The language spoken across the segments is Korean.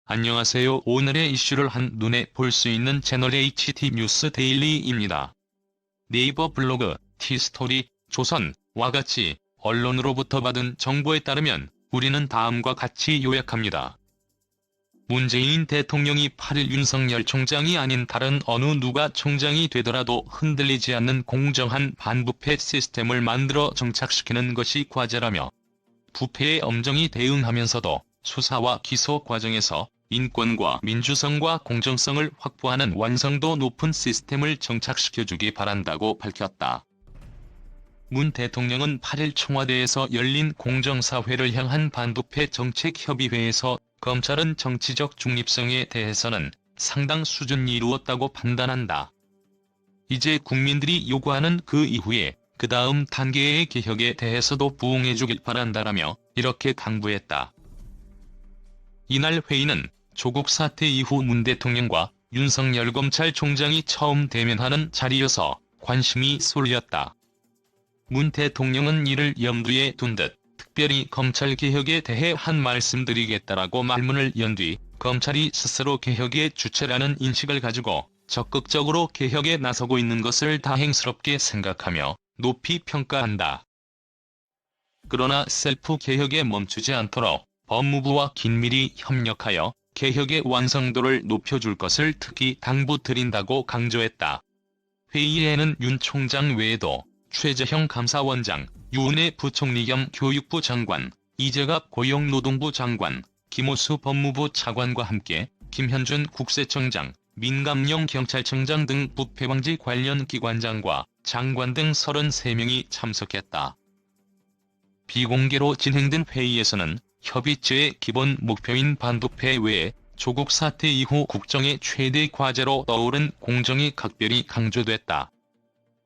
안녕하세요. 오늘의 이슈를 한눈에 볼 수 있는 채널 HT 뉴스 데일리입니다. 네이버 블로그, 티스토리, 조선와 같이 언론으로부터 받은 정보에 따르면 우리는 다음과 같이 요약합니다. 문재인 대통령이 8일 윤석열 총장이 아닌 다른 어느 누가 총장이 되더라도 흔들리지 않는 공정한 반부패 시스템을 만들어 정착시키는 것이 과제라며 부패에 엄정히 대응하면서도 수사와 기소 과정에서 인권과 민주성과 공정성을 확보하는 완성도 높은 시스템을 정착시켜주기 바란다고 밝혔다. 문 대통령은 8일 청와대에서 열린 공정사회를 향한 반부패 정책협의회에서 검찰은 정치적 중립성에 대해서는 상당 수준이 이루었다고 판단한다. 이제 국민들이 요구하는 그 이후에 그 다음 단계의 개혁에 대해서도 부응해주길 바란다라며 이렇게 당부했다. 이날 회의는 조국 사태 이후 문 대통령과 윤석열 검찰총장이 처음 대면하는 자리여서 관심이 쏠렸다. 문 대통령은 이를 염두에 둔 듯 특별히 검찰개혁에 대해 한 말씀드리겠다라고 말문을 연 뒤 검찰이 스스로 개혁의 주체라는 인식을 가지고 적극적으로 개혁에 나서고 있는 것을 다행스럽게 생각하며 높이 평가한다. 그러나 셀프 개혁에 멈추지 않도록 법무부와 긴밀히 협력하여 개혁의 완성도를 높여줄 것을 특히 당부드린다고 강조했다. 회의에는 윤 총장 외에도 최재형 감사원장, 유은혜 부총리 겸 교육부 장관, 이재갑 고용노동부 장관, 김오수 법무부 차관과 함께 김현준 국세청장, 민감용 경찰청장 등 부패방지 관련 기관장과 장관 등 33명이 참석했다. 비공개로 진행된 회의에서는 협의체의 기본 목표인 반부패 외에 조국 사태 이후 국정의 최대 과제로 떠오른 공정이 각별히 강조됐다.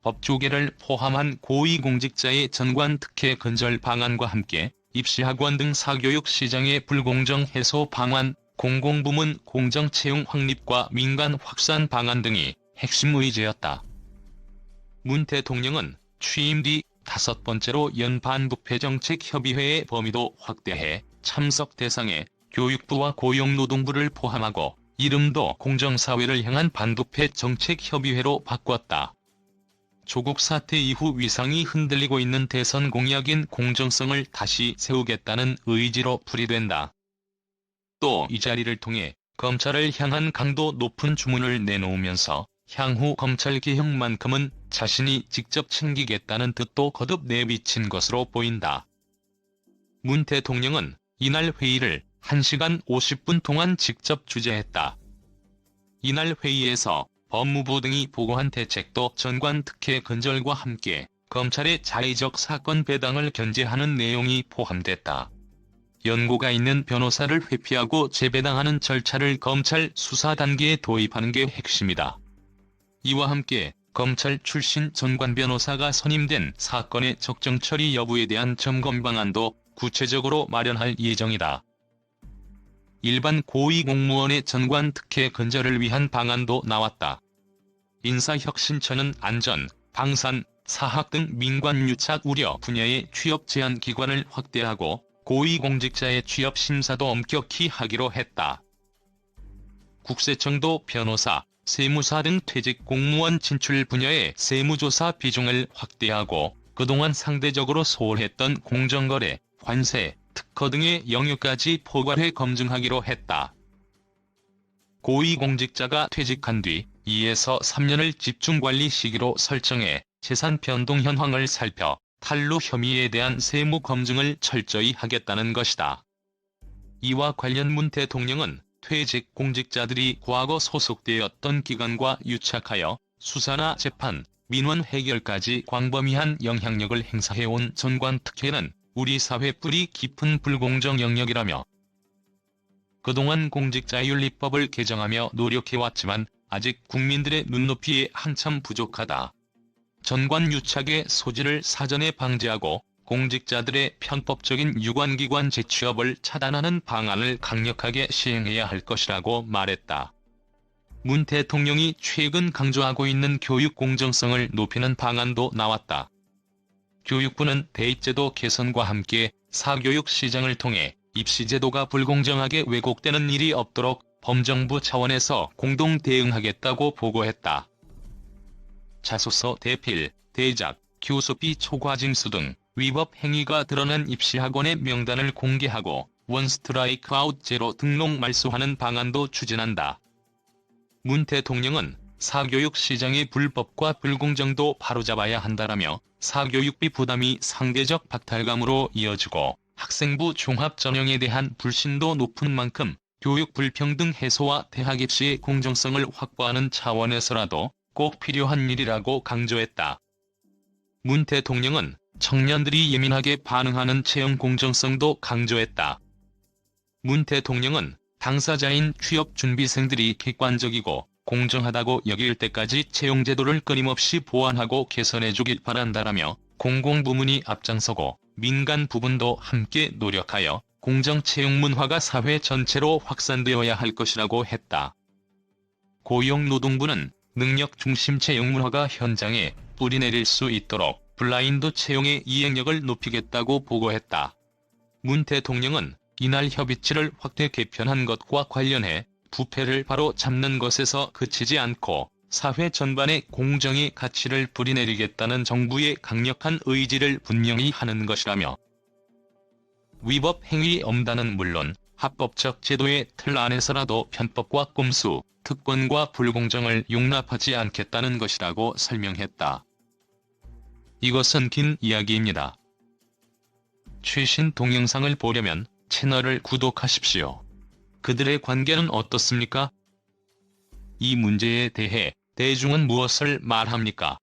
법조계를 포함한 고위공직자의 전관 특혜 근절 방안과 함께 입시학원 등 사교육 시장의 불공정 해소 방안, 공공부문 공정 채용 확립과 민간 확산 방안 등이 핵심 의제였다. 문 대통령은 취임 뒤 5번째로 연 반부패정책협의회의 범위도 확대해 참석 대상에 교육부와 고용노동부를 포함하고 이름도 공정사회를 향한 반부패 정책협의회로 바꿨다. 조국 사태 이후 위상이 흔들리고 있는 대선 공약인 공정성을 다시 세우겠다는 의지로 풀이된다. 또 이 자리를 통해 검찰을 향한 강도 높은 주문을 내놓으면서 향후 검찰개혁만큼은 자신이 직접 챙기겠다는 뜻도 거듭 내비친 것으로 보인다. 문 대통령은 이날 회의를 1시간 50분 동안 직접 주재했다. 이날 회의에서 법무부 등이 보고한 대책도 전관 특혜 근절과 함께 검찰의 자의적 사건 배당을 견제하는 내용이 포함됐다. 연고가 있는 변호사를 회피하고 재배당하는 절차를 검찰 수사 단계에 도입하는 게 핵심이다. 이와 함께 검찰 출신 전관 변호사가 선임된 사건의 적정 처리 여부에 대한 점검 방안도 구체적으로 마련할 예정이다. 일반 고위공무원의 전관 특혜 근절을 위한 방안도 나왔다. 인사혁신처는 안전, 방산, 사학 등 민관 유착 우려 분야의 취업 제한 기관을 확대하고 고위공직자의 취업 심사도 엄격히 하기로 했다. 국세청도 변호사, 세무사 등 퇴직 공무원 진출 분야의 세무조사 비중을 확대하고 그동안 상대적으로 소홀했던 공정거래, 관세, 특허 등의 영역까지 포괄해 검증하기로 했다. 고위공직자가 퇴직한 뒤 2에서 3년을 집중관리 시기로 설정해 재산 변동 현황을 살펴 탈루 혐의에 대한 세무 검증을 철저히 하겠다는 것이다. 이와 관련 문 대통령은 퇴직 공직자들이 과거 소속되었던 기관과 유착하여 수사나 재판, 민원 해결까지 광범위한 영향력을 행사해온 전관 특혜는 우리 사회 뿌리 깊은 불공정 영역이라며 그동안 공직자윤리법을 개정하며 노력해왔지만 아직 국민들의 눈높이에 한참 부족하다. 전관 유착의 소지를 사전에 방지하고 공직자들의 편법적인 유관기관 재취업을 차단하는 방안을 강력하게 시행해야 할 것이라고 말했다. 문 대통령이 최근 강조하고 있는 교육 공정성을 높이는 방안도 나왔다. 교육부는 대입제도 개선과 함께 사교육 시장을 통해 입시 제도가 불공정하게 왜곡되는 일이 없도록 범정부 차원에서 공동 대응하겠다고 보고했다. 자소서 대필, 대작, 교수비 초과 징수 등 위법 행위가 드러난 입시학원의 명단을 공개하고 원스트라이크 아웃 제로 등록 말소하는 방안도 추진한다. 문 대통령은 사교육 시장의 불법과 불공정도 바로잡아야 한다라며 사교육비 부담이 상대적 박탈감으로 이어지고 학생부 종합전형에 대한 불신도 높은 만큼 교육 불평등 해소와 대학 입시의 공정성을 확보하는 차원에서라도 꼭 필요한 일이라고 강조했다. 문 대통령은 청년들이 예민하게 반응하는 채용 공정성도 강조했다. 문 대통령은 당사자인 취업준비생들이 객관적이고 공정하다고 여길 때까지 채용제도를 끊임없이 보완하고 개선해주길 바란다라며 공공부문이 앞장서고 민간 부분도 함께 노력하여 공정채용 문화가 사회 전체로 확산되어야 할 것이라고 했다. 고용노동부는 능력중심 채용 문화가 현장에 뿌리내릴 수 있도록 블라인드 채용의 이행력을 높이겠다고 보고했다. 문 대통령은 이날 협의체를 확대 개편한 것과 관련해 부패를 바로 잡는 것에서 그치지 않고 사회 전반에 공정의 가치를 뿌리내리겠다는 정부의 강력한 의지를 분명히 하는 것이라며 위법 행위 엄단은 물론 합법적 제도의 틀 안에서라도 편법과 꼼수, 특권과 불공정을 용납하지 않겠다는 것이라고 설명했다. 이것은 긴 이야기입니다. 최신 동영상을 보려면 채널을 구독하십시오. 그들의 관계는 어떻습니까? 이 문제에 대해 대중은 무엇을 말합니까?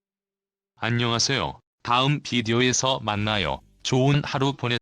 안녕하세요. 다음 비디오에서 만나요. 좋은 하루 보내